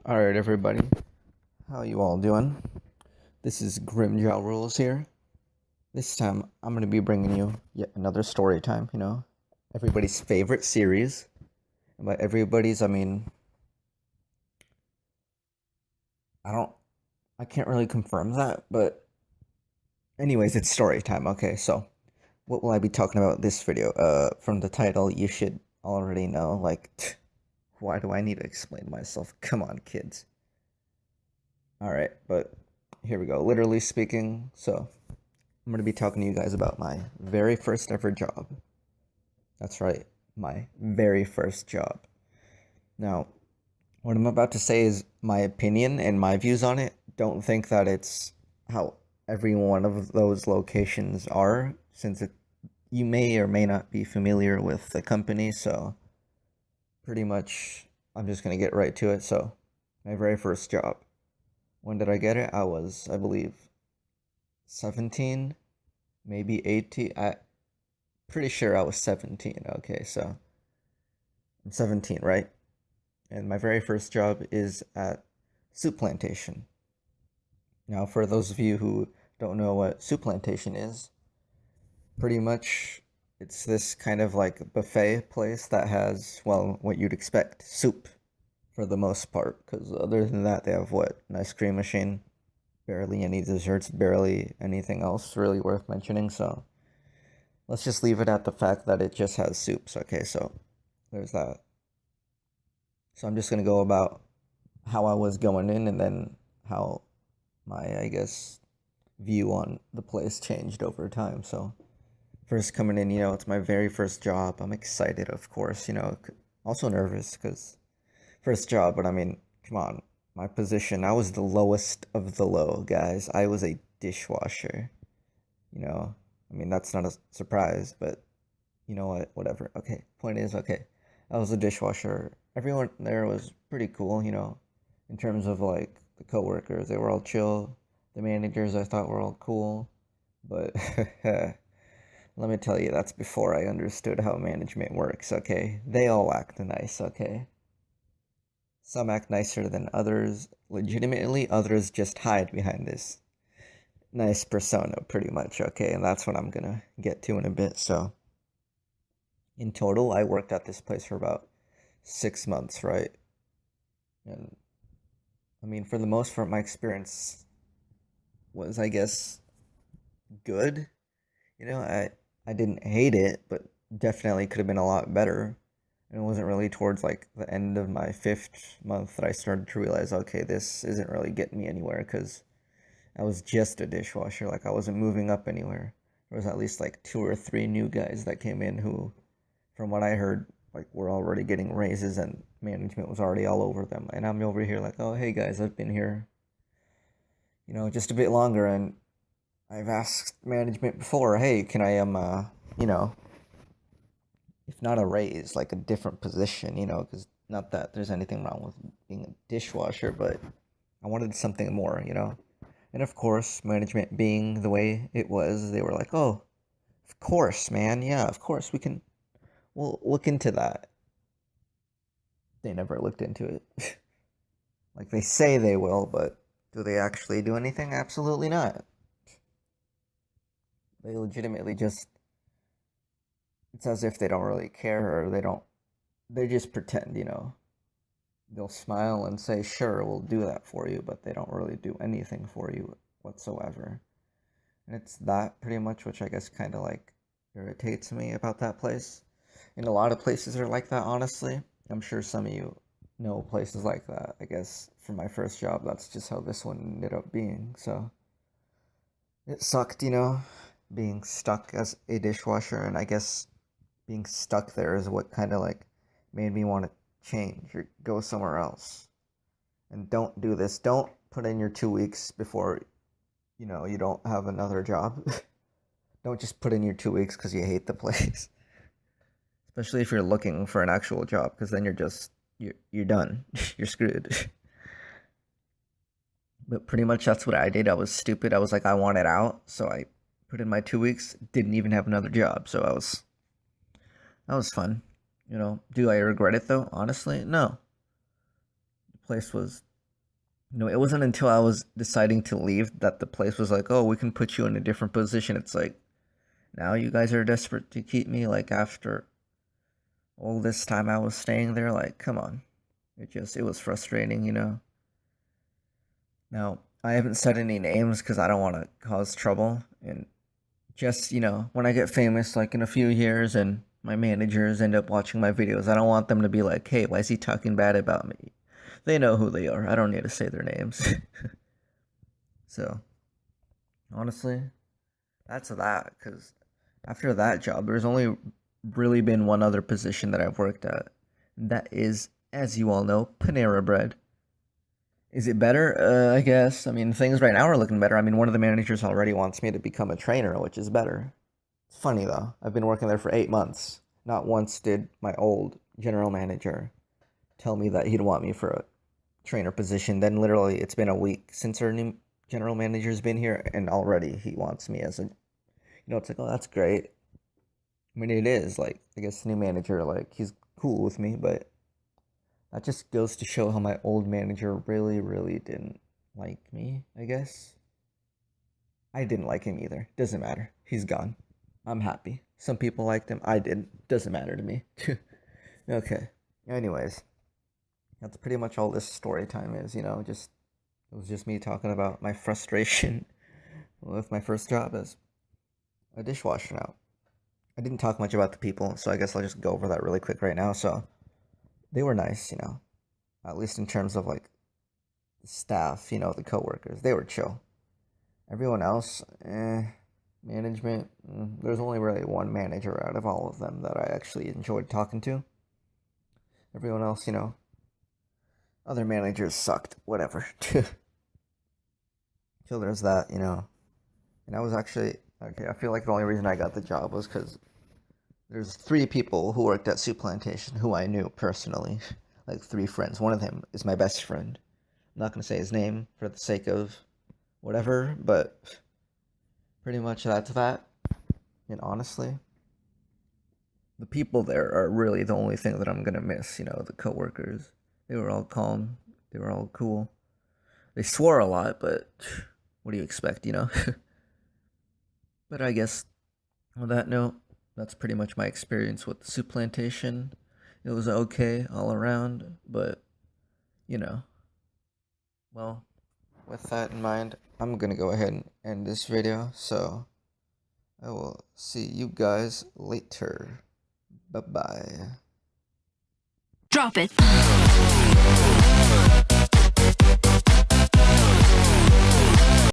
Alright, everybody. How you all doing? This is Grimjaw Rules here. This time, I'm going to be bringing you yet another story time, everybody's favorite series. And by everybody's, I mean, I don't, I can't really confirm that, but anyways, it's story time. Okay, so what will I be talking about this video? From the title, you should already know, why do I need to explain myself? Come on, kids. Alright, but here we go. Literally speaking, so I'm going to be talking to you guys about my very first ever job. That's right, my very first job. Now, what I'm about to say is my opinion and my views on it. Don't think that it's how every one of those locations are, since you may or may not be familiar with the company, so pretty much I'm just going to get right to it. So, my very first job. When did I get it? I was, I believe, 17, maybe 18. Pretty sure I was 17. Okay, so I'm 17, right? And my very first job is at Soup Plantation. Now, for those of you who don't know what Soup Plantation is, pretty much it's this kind of like buffet place that has, well, what you'd expect, soup for the most part. Because other than that, they have what? An ice cream machine, barely any desserts, barely anything else really worth mentioning. So let's just leave it at the fact that it just has soups. Okay, so there's that. So I'm just gonna go about how I was going in and then how my, I guess, view on the place changed over time. So first coming in, it's my very first job. I'm excited, of course, also nervous because first job, but I mean, come on, my position, I was the lowest of the low, guys. I was a dishwasher, you know. I mean, that's not a surprise, but you know what, whatever. Okay, point is, okay, I was a dishwasher. Everyone there was pretty cool, in terms of like the coworkers. They were all chill. The managers I thought were all cool, but let me tell you, that's before I understood how management works. Okay, they all act nice. Okay, some act nicer than others. Legitimately, others just hide behind this nice persona, pretty much. Okay, and that's what I'm gonna get to in a bit. So in total, I worked at this place for about 6 months, right? And I mean, for the most part, my experience was, I guess, good. I didn't hate it, but definitely could have been a lot better. And it wasn't really towards like the end of my fifth month that I started to realize, okay, this isn't really getting me anywhere because I was just a dishwasher. Like I wasn't moving up anywhere. There was at least like two or three new guys that came in who, from what I heard, like were already getting raises and management was already all over them. And I'm over here like, oh hey guys, I've been here, just a bit longer, and I've asked management before, hey, can I you know, if not a raise, like a different position, because not that there's anything wrong with being a dishwasher, but I wanted something more. And of course, management being the way it was, they were like, oh, of course, man, yeah, of course, we'll look into that. They never looked into it. Like they say they will, but do they actually do anything? Absolutely not. They legitimately just, it's as if they don't really care, or they just pretend. They'll smile and say, sure, we'll do that for you, but they don't really do anything for you whatsoever. And it's that pretty much, which I guess kind of like irritates me about that place. And a lot of places are like that, honestly. I'm sure some of you know places like that. I guess for my first job, that's just how this one ended up being. So it sucked, being stuck as a dishwasher. And I guess being stuck there is what kind of like made me want to change or go somewhere else. And don't do this. Don't put in your 2 weeks before you don't have another job. Don't just put in your 2 weeks because you hate the place. Especially if you're looking for an actual job, because then you're done. You're screwed. But pretty much that's what I did. I was stupid. I was like, I want it out, so I put in my 2 weeks. Didn't even have another job, so that was fun. Do I regret it though? Honestly, no. The place was It wasn't until I was deciding to leave that the place was like, "Oh, we can put you in a different position." It's like, now you guys are desperate to keep me, like, after all this time I was staying there. Like, come on. It was frustrating. Now, I haven't said any names because I don't want to cause trouble. And just, when I get famous, like in a few years, and my managers end up watching my videos, I don't want them to be like, "Hey, why is he talking bad about me?" They know who they are. I don't need to say their names. So, honestly, that's that. Because after that job, there's only really been one other position that I've worked at. That is, as you all know, Panera Bread. Is it better? I guess. I mean, things right now are looking better. I mean, one of the managers already wants me to become a trainer, which is better. It's funny though. I've been working there for 8 months. Not once did my old general manager tell me that he'd want me for a trainer position. Then literally, it's been a week since our new general manager's been here, and already he wants me as a. It's like, oh, that's great. I mean, it is like, I guess the new manager, like, he's cool with me, but that just goes to show how my old manager really, really didn't like me, I guess. I didn't like him either. Doesn't matter. He's gone. I'm happy. Some people liked him. I didn't. Doesn't matter to me. Okay. Anyways, that's pretty much all this story time is, just it was just me talking about my frustration with my first job as a dishwasher now. I didn't talk much about the people, so I guess I'll just go over that really quick right now. So they were nice, at least in terms of like the staff, the coworkers. They were chill. Everyone else, management. There's only really one manager out of all of them that I actually enjoyed talking to. Everyone else, other managers sucked. Whatever. So there's that, And I was actually okay. I feel like the only reason I got the job was because there's 3 people who worked at Soup Plantation who I knew personally, like 3 friends. One of them is my best friend. I'm not gonna say his name for the sake of whatever, but pretty much that's that. And honestly, the people there are really the only thing that I'm gonna miss. The coworkers. They were all calm. They were all cool. They swore a lot, but what do you expect? But I guess on that note, that's pretty much my experience with the Soup Plantation. It was okay all around, but you know, well, with that in mind, I'm gonna go ahead and end this video. So I will see you guys later. Bye bye. Drop it.